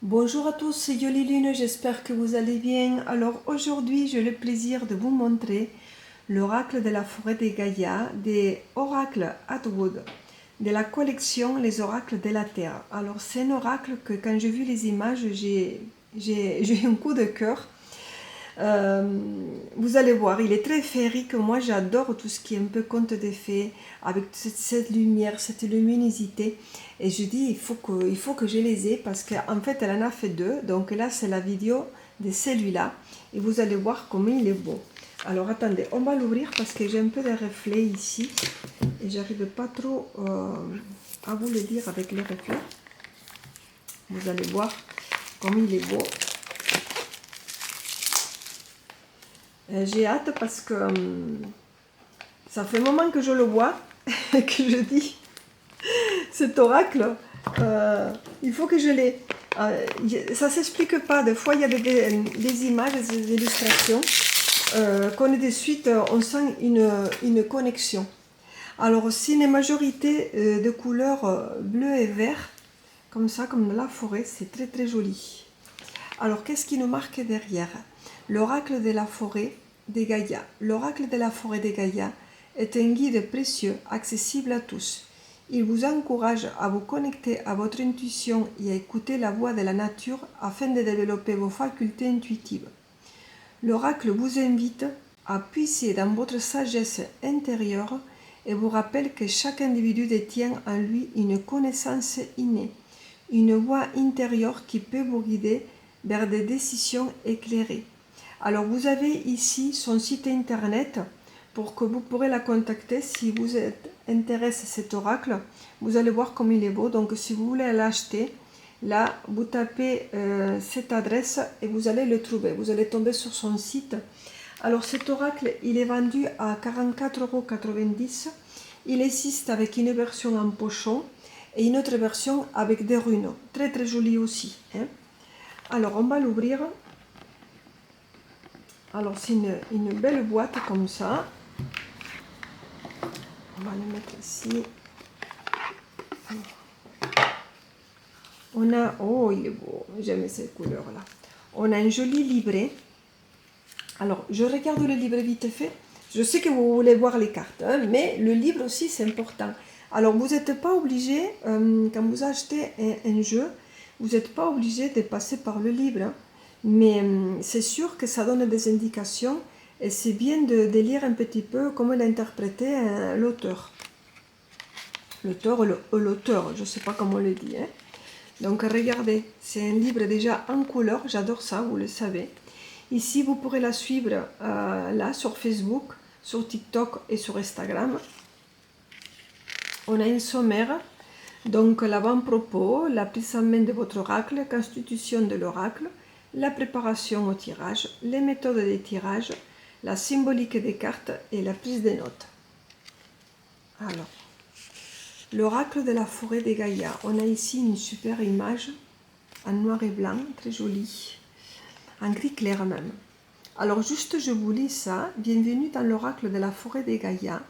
Bonjour à tous, c'est Yoli Lune, j'espère que vous allez bien. Alors aujourd'hui, j'ai le plaisir de vous montrer l'oracle de la forêt des Gaïas, des oracles Atwood, de la collection Les oracles de la Terre. Alors c'est un oracle que quand j'ai vu les images, j'ai eu un coup de cœur. Vous allez voir, il est très féerique. Moi, j'adore tout ce qui est un peu conte de fées, avec cette lumière, cette luminosité. Et je dis, il faut que je les ai parce qu'en fait, elle en a fait deux. Donc là, c'est la vidéo de celui-là. Et vous allez voir comment il est beau. Alors, attendez, on va l'ouvrir parce que j'ai un peu de reflets ici. Et j'arrive pas trop à vous le dire avec les reflets. Vous allez voir comme il est beau. J'ai hâte parce que ça fait un moment que je le vois et que je dis cet oracle, il faut que je l'ai. Ça ne s'explique pas, des fois il y a des images, des illustrations, qu'on est de suite, on sent une connexion. Alors c'est une majorité de couleurs bleu et vert, comme ça, comme dans la forêt, c'est très très joli. Alors qu'est-ce qui nous marque derrière? L'oracle de la forêt des Gaïas. L'oracle de la forêt des Gaïas est un guide précieux, accessible à tous. Il vous encourage à vous connecter à votre intuition et à écouter la voix de la nature afin de développer vos facultés intuitives. L'oracle vous invite à puiser dans votre sagesse intérieure et vous rappelle que chaque individu détient en lui une connaissance innée, une voix intérieure qui peut vous guider vers des décisions éclairées. Alors vous avez ici son site internet pour que vous pourrez la contacter si vous intéresse cet oracle. Vous allez voir comme il est beau. Donc si vous voulez l'acheter, là vous tapez cette adresse et vous allez le trouver. Vous allez tomber sur son site. Alors cet oracle, il est vendu à 44,90 €. Il existe avec une version en pochon et une autre version avec des runes. Très très jolie aussi. Alors on va l'ouvrir. Alors c'est une belle boîte comme ça. On va le mettre ici. On a, oh il est beau, j'aime cette couleur là. On a un joli livret. Alors je regarde le livret vite fait. Je sais que vous voulez voir les cartes, mais le livre aussi c'est important. Alors vous n'êtes pas obligé, quand vous achetez un jeu, vous n'êtes pas obligé de passer par le livre. Mais c'est sûr que ça donne des indications et c'est bien de lire un petit peu comment il a interprété l'auteur. L'auteur ou l'auteur, je ne sais pas comment on le dit. Donc regardez, c'est un livre déjà en couleur, j'adore ça, vous le savez. Ici, vous pourrez la suivre là sur Facebook, sur TikTok et sur Instagram. On a une sommaire, donc l'avant-propos, la prise en main de votre oracle, constitution de l'oracle, la préparation au tirage, les méthodes des tirages, la symbolique des cartes et la prise des notes. Alors, l'oracle de la forêt des Gaïas. On a ici une super image en noir et blanc, très jolie, en gris clair même. Alors juste je vous lis ça. Bienvenue dans l'oracle de la forêt des Gaïas,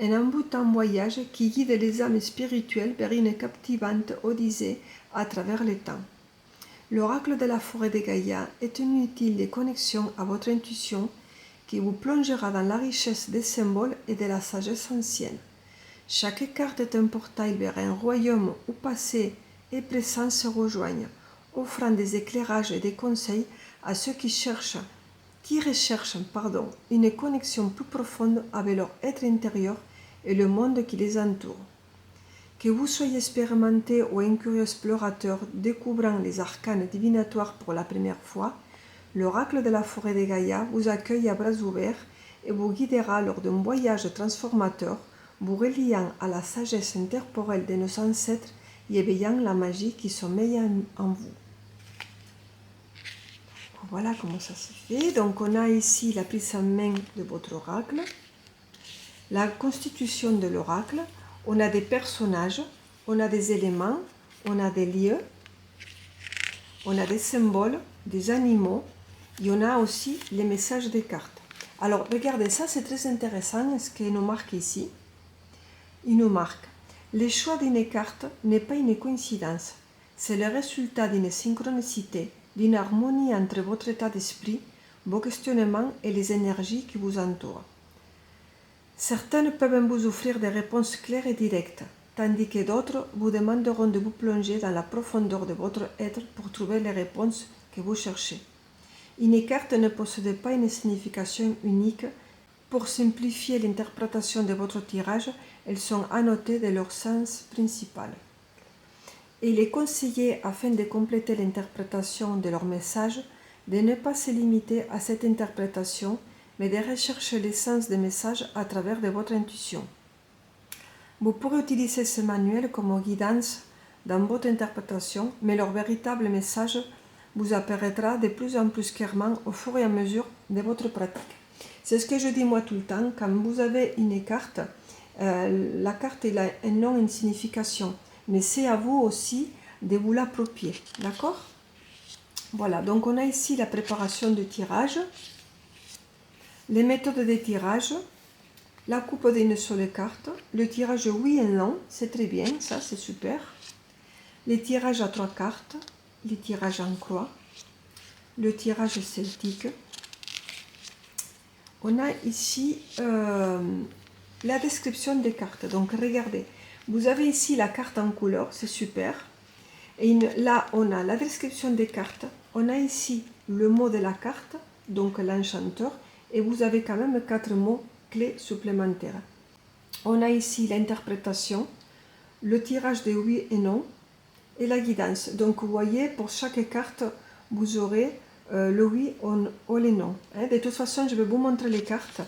un envoûtant voyage qui guide les âmes spirituelles vers une captivante odyssée à travers les temps. L'oracle de la forêt des Gaïas est une utile connexion à votre intuition qui vous plongera dans la richesse des symboles et de la sagesse ancienne. Chaque carte est un portail vers un royaume où passé et présent se rejoignent, offrant des éclairages et des conseils à ceux qui recherchent une connexion plus profonde avec leur être intérieur et le monde qui les entoure. Que vous soyez expérimenté ou un curieux explorateur découvrant les arcanes divinatoires pour la première fois, l'oracle de la forêt des Gaïas vous accueille à bras ouverts et vous guidera lors d'un voyage transformateur, vous reliant à la sagesse intemporelle de nos ancêtres et éveillant la magie qui sommeille en vous. Voilà comment ça se fait. Donc on a ici la prise en main de votre oracle, la constitution de l'oracle, on a des personnages, on a des éléments, on a des lieux, on a des symboles, des animaux, et on a aussi les messages des cartes. Alors regardez, ça c'est très intéressant ce qu'il nous marque ici. Il nous marque: le choix d'une carte n'est pas une coïncidence, C'est le résultat d'une synchronicité, d'une harmonie entre votre état d'esprit, vos questionnements et les énergies qui vous entourent. Certaines peuvent vous offrir des réponses claires et directes, tandis que d'autres vous demanderont de vous plonger dans la profondeur de votre être pour trouver les réponses que vous cherchez. Une carte ne possède pas une signification unique. Pour simplifier l'interprétation de votre tirage, elles sont annotées de leur sens principal. Il est conseillé, afin de compléter l'interprétation de leur message, de ne pas se limiter à cette interprétation, mais de rechercher l'essence des messages à travers de votre intuition. Vous pourrez utiliser ce manuel comme guidance dans votre interprétation, mais leur véritable message vous apparaîtra de plus en plus clairement au fur et à mesure de votre pratique. C'est ce que je dis moi tout le temps, quand vous avez une carte, la carte elle a un nom, une signification, mais c'est à vous aussi de vous l'approprier, d'accord? Voilà, donc on a ici la préparation du tirage, les méthodes de tirage, la coupe d'une seule carte, le tirage oui et non, c'est très bien, ça c'est super, les tirages à 3 cartes, les tirages en croix, le tirage celtique. On a ici la description des cartes. Donc regardez, vous avez ici la carte en couleur, c'est super. Et là, on a la description des cartes. On a ici le mot de la carte, donc l'enchanteur. Et vous avez quand même 4 mots clés supplémentaires. On a ici l'interprétation, le tirage de oui et non et la guidance. Donc vous voyez, pour chaque carte, vous aurez le oui ou le non. De toute façon, je vais vous montrer les cartes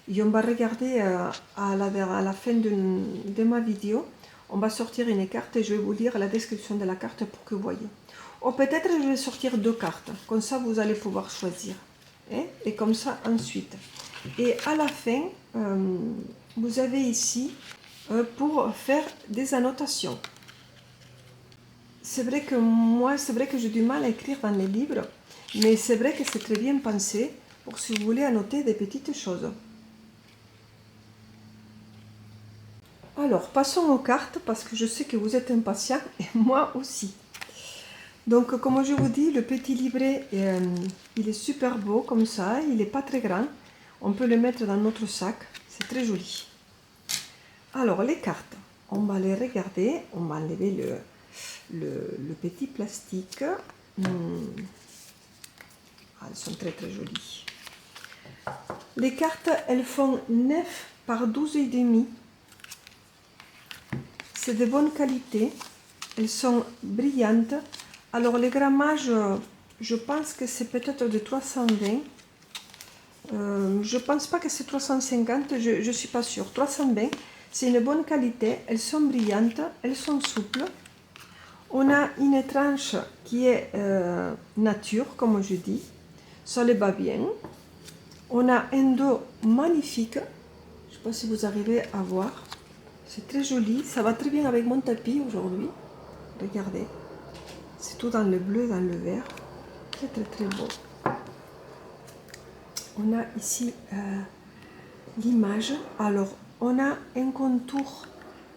et on va regarder à la fin de ma vidéo. On va sortir une carte et je vais vous lire la description de la carte pour que vous voyez. Ou peut-être je vais sortir 2 cartes, comme ça vous allez pouvoir choisir. Et comme ça ensuite. Et à la fin, vous avez ici pour faire des annotations. C'est vrai que moi, c'est vrai que j'ai du mal à écrire dans les livres, mais c'est vrai que c'est très bien pensé pour si vous voulez annoter des petites choses. Alors, passons aux cartes parce que je sais que vous êtes impatients et moi aussi. Donc, comme je vous dis, le petit livret, il est super beau comme ça, il n'est pas très grand. On peut le mettre dans notre sac, c'est très joli. Alors, les cartes, on va les regarder, on va enlever le petit plastique. Elles sont très très jolies. Les cartes, elles font 9 par 12,5. C'est de bonne qualité. Elles sont brillantes. Alors les grammages, je pense que c'est peut-être de 320. Je pense pas que c'est 350, je ne suis pas sûre. 320, c'est une bonne qualité. Elles sont brillantes, elles sont souples. On a une tranche qui est nature, comme je dis. Ça les va bien. On a un dos magnifique. Je ne sais pas si vous arrivez à voir. C'est très joli. Ça va très bien avec mon tapis aujourd'hui. Regardez. C'est tout dans le bleu, dans le vert. Très très très beau. On a ici l'image. Alors, on a un contour.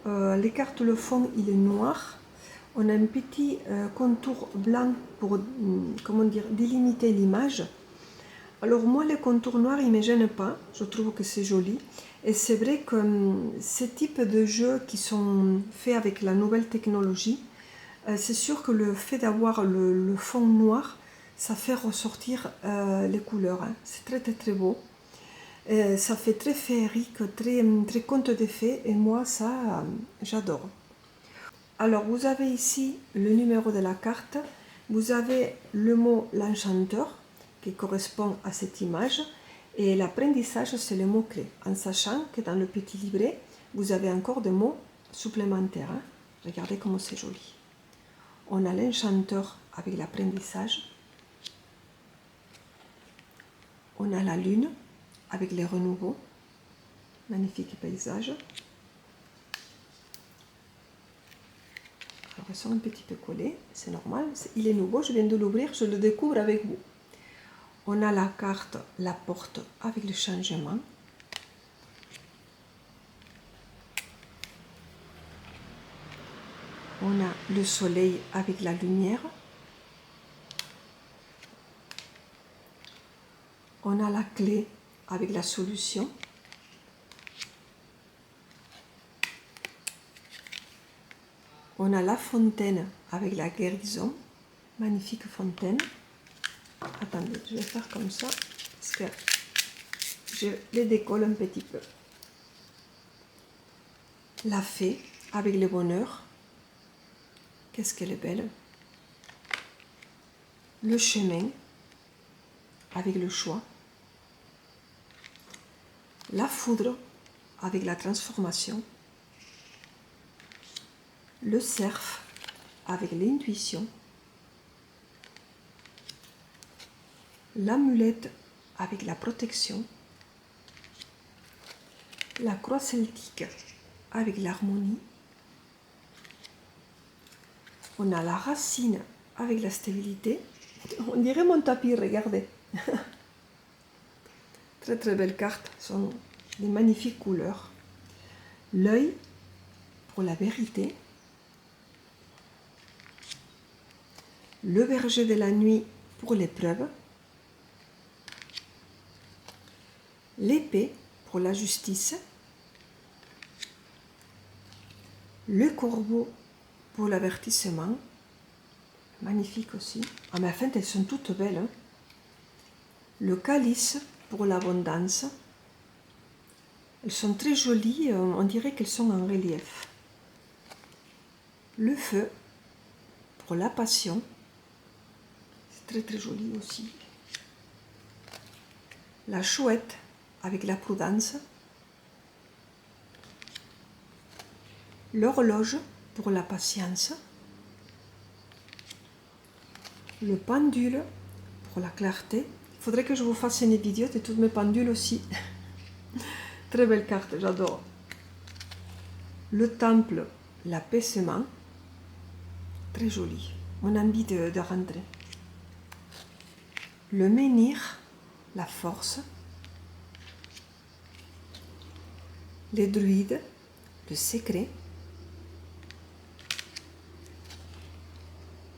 Les cartes, le fond, il est noir. On a un petit contour blanc pour, comment dire, délimiter l'image. Alors moi, les contours noirs, ils ne me gênent pas. Je trouve que c'est joli. Et c'est vrai que ces types de jeux qui sont faits avec la nouvelle technologie, c'est sûr que le fait d'avoir le fond noir, ça fait ressortir les couleurs. Hein. C'est très très très beau. Ça fait très féerique, très, très conte de fées. Et moi, ça, j'adore. Alors, vous avez ici le numéro de la carte, vous avez le mot l'enchanteur qui correspond à cette image et l'apprentissage, c'est le mot-clé, en sachant que dans le petit livret, vous avez encore des mots supplémentaires. Hein. Regardez comment c'est joli. On a l'enchanteur avec l'apprentissage, on a la lune avec les renouveaux, magnifique paysage. Alors, ils sont un petit peu collés, c'est normal. Il est nouveau, je viens de l'ouvrir, je le découvre avec vous. On a la carte, la porte avec le changement. On On a le soleil avec la lumière. On a la clé avec la solution. On a la fontaine avec la guérison. Magnifique fontaine. Attendez, je vais faire comme ça parce que je les décolle un petit peu. La fée avec le bonheur. Qu'est-ce qu'elle est belle. Le chemin avec le choix. La foudre avec la transformation. Le cerf avec l'intuition. L'amulette avec la protection. La croix celtique avec l'harmonie. On a la racine avec la stabilité. On dirait mon tapis, regardez. Très très belles cartes, sont des magnifiques couleurs. L'œil pour la vérité. Le berger de la nuit pour l'épreuve. L'épée pour la justice. Le corbeau pour l'avertissement. Magnifique aussi. Ah mais enfin, elles sont toutes belles. Hein. Le calice pour l'abondance. Elles sont très jolies, on dirait qu'elles sont en relief. Le feu pour la passion. C'est très très joli aussi. La chouette avec la prudence. L'horloge pour la patience. Le pendule pour la clarté. Il faudrait que je vous fasse une vidéo de toutes mes pendules aussi. Très belle carte, j'adore. Le temple, l'apaisement. Très joli. On a envie de rentrer. Le menhir, la force. Les druides, le secret.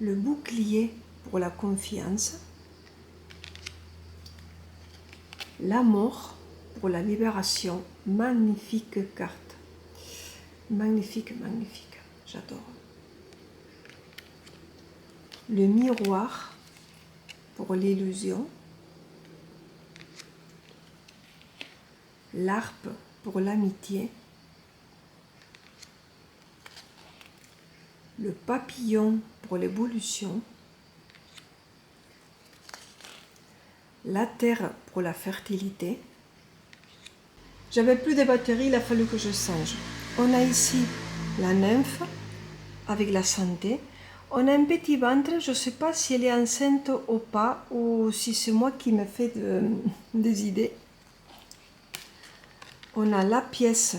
Le bouclier pour la confiance. L'amour pour la libération. Magnifique carte. Magnifique, magnifique. J'adore. Le miroir pour l'illusion. L'harpe pour l'amitié. Le papillon pour l'évolution. La terre pour la fertilité. J'avais plus de batterie, il a fallu que je change. On a ici la nymphe avec la santé. On a un petit ventre, je ne sais pas si elle est enceinte ou pas, ou si c'est moi qui me fais des idées. On a la pièce,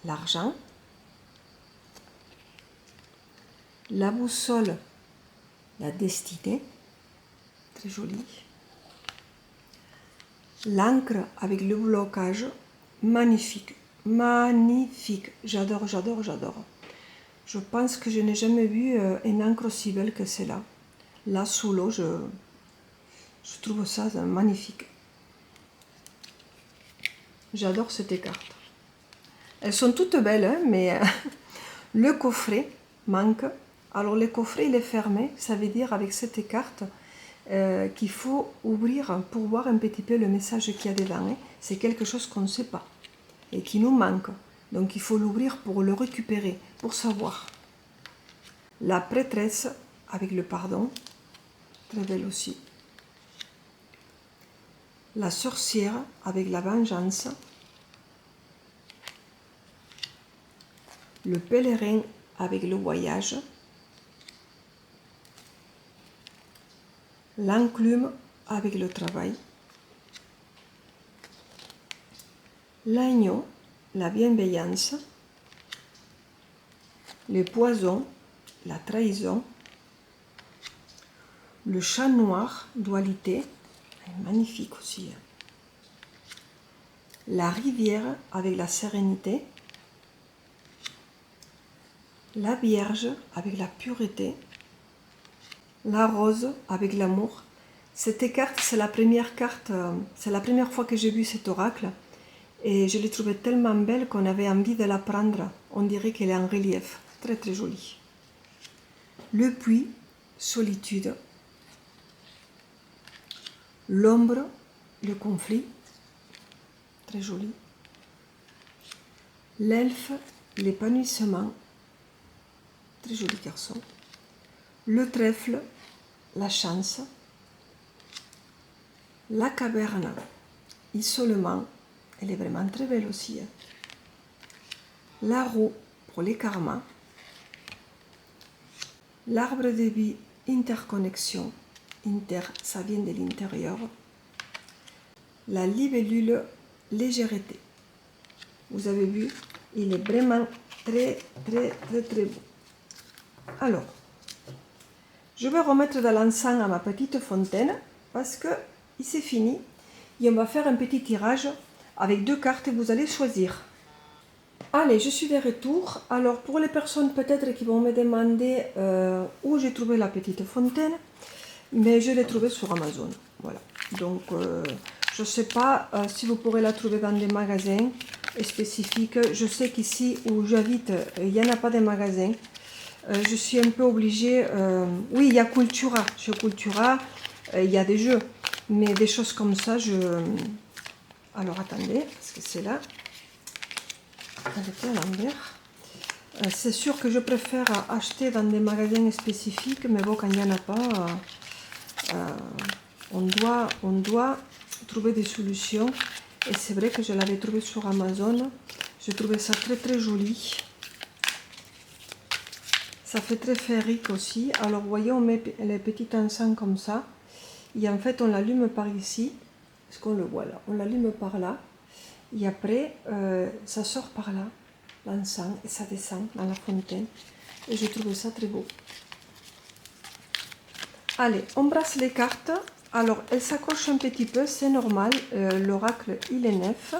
l'argent. La boussole, la destinée. Très jolie. L'encre avec le blocage. Magnifique, magnifique. J'adore, j'adore, j'adore. Je pense que je n'ai jamais vu une encre aussi belle que celle-là. Là, sous l'eau, je trouve ça magnifique. J'adore cette carte. Elles sont toutes belles, hein, mais le coffret manque. Alors, le coffret, il est fermé. Ça veut dire, avec cette carte, qu'il faut ouvrir pour voir un petit peu le message qu'il y a dedans. Hein. C'est quelque chose qu'on ne sait pas et qui nous manque. Donc, il faut l'ouvrir pour le récupérer, pour savoir. La prêtresse avec le pardon, très belle aussi. La sorcière avec la vengeance. Le pèlerin avec le voyage. L'enclume avec le travail. L'agneau, la bienveillance. Le poison, la trahison. Le chat noir, dualité. Magnifique aussi. La rivière avec la sérénité. la Vierge avec la pureté, la rose avec l'amour. Cette carte, c'est la première carte, c'est la première fois que j'ai vu cet oracle et je l'ai trouvée tellement belle qu'on avait envie de la prendre. On dirait qu'elle est en relief, très très jolie. Le puits, solitude. L'ombre, le conflit, très joli. L'elfe, l'épanouissement, très joli garçon. Le trèfle, la chance. La caverne, isolement, elle est vraiment très belle aussi. La roue pour les karmas. L'arbre de vie, interconnexion. Inter, ça vient de l'intérieur. La libellule, légèreté. Vous avez vu, il est vraiment très beau. Alors, je vais remettre de l'encens à ma petite fontaine parce que c'est fini. Et on va faire un petit tirage avec 2 cartes et vous allez choisir. Allez, je suis de retour. Alors, pour les personnes peut-être qui vont me demander où j'ai trouvé la petite fontaine, mais je l'ai trouvée sur Amazon. Voilà. Donc, je ne sais pas si vous pourrez la trouver dans des magasins spécifiques. Je sais qu'ici où j'habite, il n'y en a pas de magasins. Je suis un peu obligée... oui, il y a Cultura. Chez Cultura, il y a des jeux. Mais des choses comme ça, alors, attendez, parce que c'est là. Avec à l'envers. C'est sûr que je préfère acheter dans des magasins spécifiques, mais bon, quand il n'y en a pas, on doit trouver des solutions. Et c'est vrai que je l'avais trouvé sur Amazon. J'ai trouvé ça très joli. Ça fait très féerique aussi. Alors, vous voyez, on met les petits encens comme ça. Et en fait, on l'allume par ici. Est-ce qu'on le voit là? On l'allume par là. Et après, ça sort par là, l'encens, et ça descend dans la fontaine. Et j'ai trouvé ça très beau. Allez, on brasse les cartes. Alors, elles s'accrochent un petit peu, c'est normal. L'oracle, il est neuf.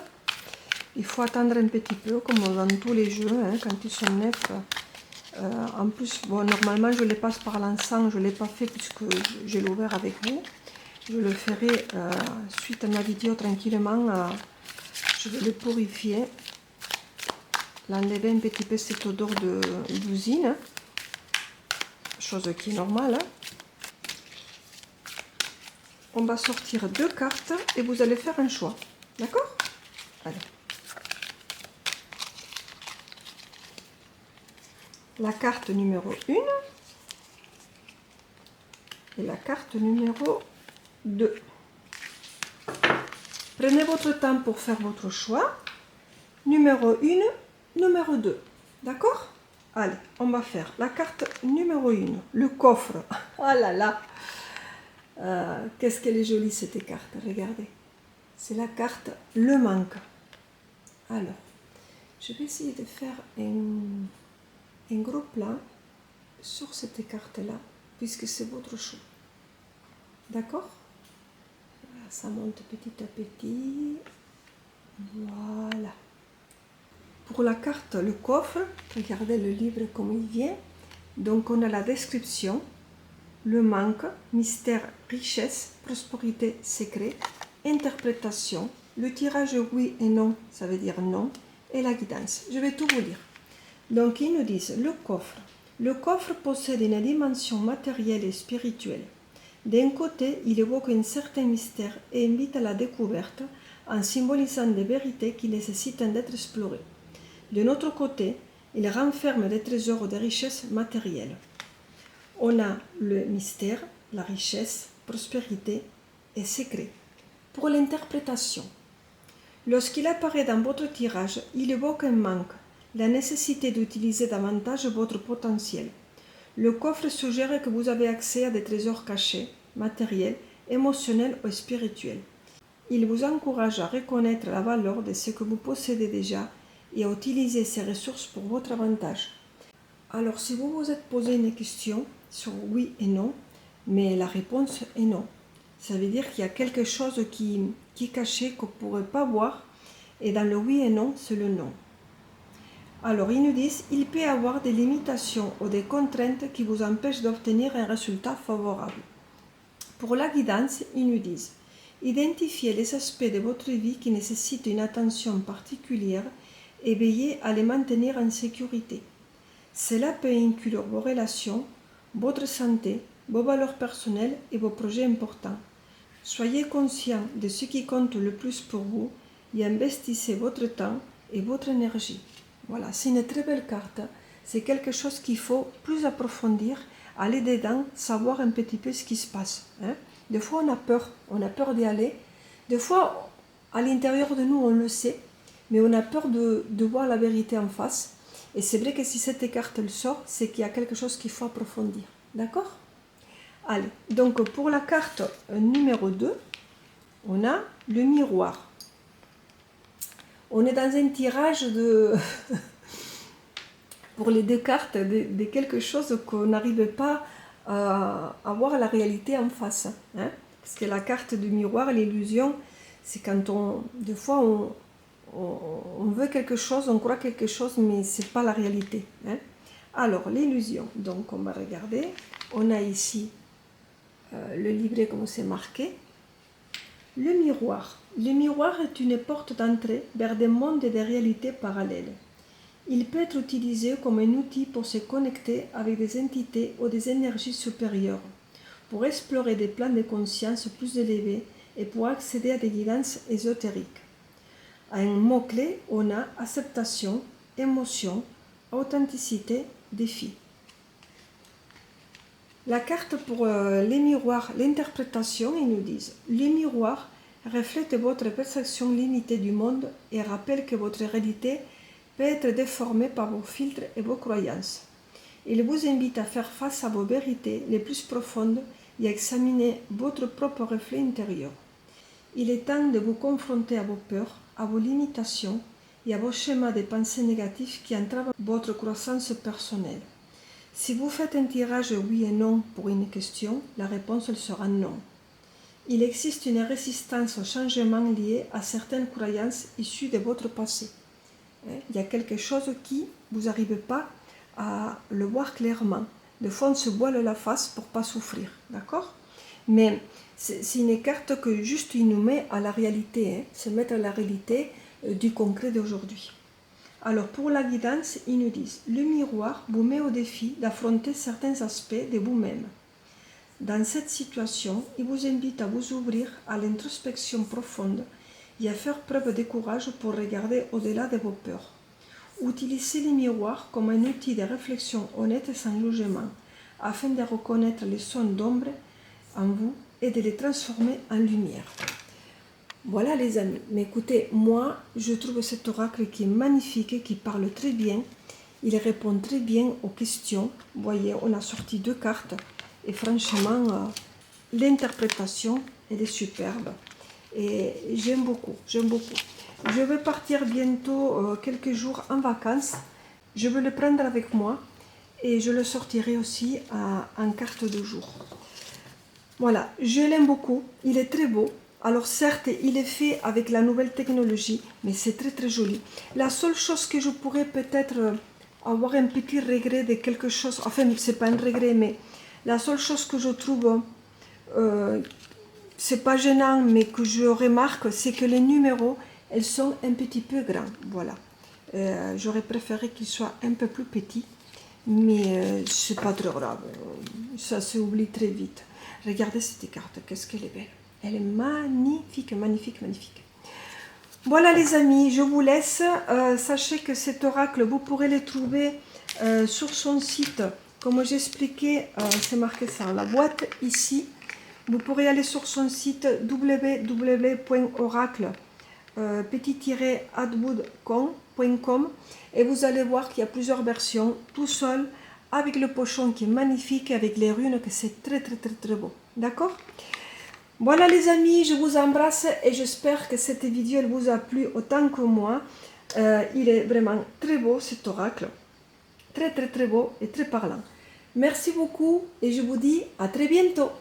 Il faut attendre un petit peu, comme dans tous les jeux, hein, quand ils sont neufs. En plus, bon, normalement, je les passe par l'encens. Je ne l'ai pas fait puisque je l'ai ouvert avec vous. Je le ferai suite à ma vidéo tranquillement. Je vais le purifier, l'enlever un petit peu cette odeur d'usine, chose qui est normale. On va sortir 2 cartes et vous allez faire un choix, d'accord? Allez. La carte numéro 1 et la carte numéro 2. Prenez votre temps pour faire votre choix. Numéro 1, numéro 2. D'accord? Allez, on va faire la carte numéro 1, le coffre. Oh là là! Qu'est-ce qu'elle est jolie cette carte, regardez. C'est la carte le manque. Alors, je vais essayer de faire un gros plan sur cette carte-là, puisque c'est votre choix. D'accord? Ça monte petit à petit. Voilà. Pour la carte, le coffre, regardez le livre comme il vient. Donc on a la description, le manque, mystère, richesse, prospérité, secret, interprétation, le tirage oui et non, ça veut dire non, et la guidance. Je vais tout vous lire. Donc ils nous disent le coffre. Le coffre possède une dimension matérielle et spirituelle. D'un côté, il évoque un certain mystère et invite à la découverte en symbolisant des vérités qui nécessitent d'être explorées. De notre côté, il renferme des trésors de richesse matérielle. On a le mystère, la richesse, prospérité et secret. Pour l'interprétation, lorsqu'il apparaît dans votre tirage, il évoque un manque, la nécessité d'utiliser davantage votre potentiel. Le coffre suggère que vous avez accès à des trésors cachés, matériels, émotionnels ou spirituels. Il vous encourage à reconnaître la valeur de ce que vous possédez déjà et à utiliser ces ressources pour votre avantage. Alors, si vous vous êtes posé une question sur oui et non, mais la réponse est non. Ça veut dire qu'il y a quelque chose qui est caché qu'on ne pourrait pas voir, et dans le oui et non, c'est le non. Alors, ils nous disent, il peut y avoir des limitations ou des contraintes qui vous empêchent d'obtenir un résultat favorable. Pour la guidance, ils nous disent, identifiez les aspects de votre vie qui nécessitent une attention particulière et veillez à les maintenir en sécurité. Cela peut inclure vos relations, votre santé, vos valeurs personnelles et vos projets importants. Soyez conscient de ce qui compte le plus pour vous et investissez votre temps et votre énergie. Voilà, c'est une très belle carte. C'est quelque chose qu'il faut plus approfondir, aller dedans, savoir un petit peu ce qui se passe. Des fois, on a peur d'y aller. Des fois, à l'intérieur de nous, on le sait, mais on a peur de voir la vérité en face. Et c'est vrai que si cette carte elle sort, c'est qu'il y a quelque chose qu'il faut approfondir. D'accord ? Allez, donc pour la carte numéro 2, on a le miroir. On est dans un tirage de pour les deux cartes de quelque chose qu'on n'arrive pas à voir la réalité en face. Parce que la carte du miroir, l'illusion, c'est quand des fois on veut quelque chose, on croit quelque chose, mais ce n'est pas la réalité. Alors, l'illusion, donc on va regarder. On a ici le livret comme c'est marqué. Le miroir. Le miroir est une porte d'entrée vers des mondes et des réalités parallèles. Il peut être utilisé comme un outil pour se connecter avec des entités ou des énergies supérieures, pour explorer des plans de conscience plus élevés et pour accéder à des guidances ésotériques. À un mot-clé, on a acceptation, émotion, authenticité, défi. La carte pour les miroirs, l'interprétation, ils nous disent « Les miroirs reflètent votre perception limitée du monde et rappellent que votre réalité peut être déformée par vos filtres et vos croyances. Ils vous invitent à faire face à vos vérités les plus profondes et à examiner votre propre reflet intérieur. Il est temps de vous confronter à vos peurs, à vos limitations et à vos schémas de pensée négatifs qui entravent votre croissance personnelle. Si vous faites un tirage oui et non pour une question, la réponse elle sera non. Il existe une résistance au changement liée à certaines croyances issues de votre passé. Il y a quelque chose qui, vous n'arrivez pas à le voir clairement. Des fois, on se voile la face pour ne pas souffrir, d'accord ? Mais c'est une carte que juste il nous met à la réalité, se mettre à la réalité du concret d'aujourd'hui. Alors pour la guidance, ils nous disent « Le miroir vous met au défi d'affronter certains aspects de vous-même. Dans cette situation, il vous invite à vous ouvrir à l'introspection profonde et à faire preuve de courage pour regarder au-delà de vos peurs. Utilisez les miroirs comme un outil de réflexion honnête et sans jugement, afin de reconnaître les zones d'ombre en vous et de les transformer en lumière. » Voilà les amis, mais écoutez, moi je trouve cet oracle qui est magnifique, qui parle très bien, il répond très bien aux questions. Vous voyez, on a sorti 2 cartes et franchement l'interprétation elle est superbe et j'aime beaucoup, j'aime beaucoup. Je vais partir bientôt quelques jours en vacances, je vais le prendre avec moi et je le sortirai aussi en carte de jour. Voilà, je l'aime beaucoup, il est très beau. Alors certes, il est fait avec la nouvelle technologie, mais c'est très très joli. La seule chose que je pourrais peut-être avoir un petit regret de quelque chose, enfin c'est pas un regret, mais la seule chose que je trouve, c'est pas gênant, mais que je remarque, c'est que les numéros, elles sont un petit peu grands, voilà. J'aurais préféré qu'ils soient un peu plus petits, mais c'est pas très grave, ça s'oublie très vite. Regardez cette carte, qu'est-ce qu'elle est belle. Elle est magnifique, magnifique, magnifique. Voilà les amis, je vous laisse. Sachez que cet oracle, vous pourrez le trouver sur son site. Comme j'expliquais, c'est marqué ça, la boîte ici. Vous pourrez aller sur son site www.oracle-adwood.com et vous allez voir qu'il y a plusieurs versions, tout seul, avec le pochon qui est magnifique, avec les runes, que c'est très très très très beau. D'accord ? Voilà les amis, je vous embrasse et j'espère que cette vidéo elle vous a plu autant que moi. Il est vraiment très beau cet oracle, très très très beau et très parlant. Merci beaucoup et je vous dis à très bientôt.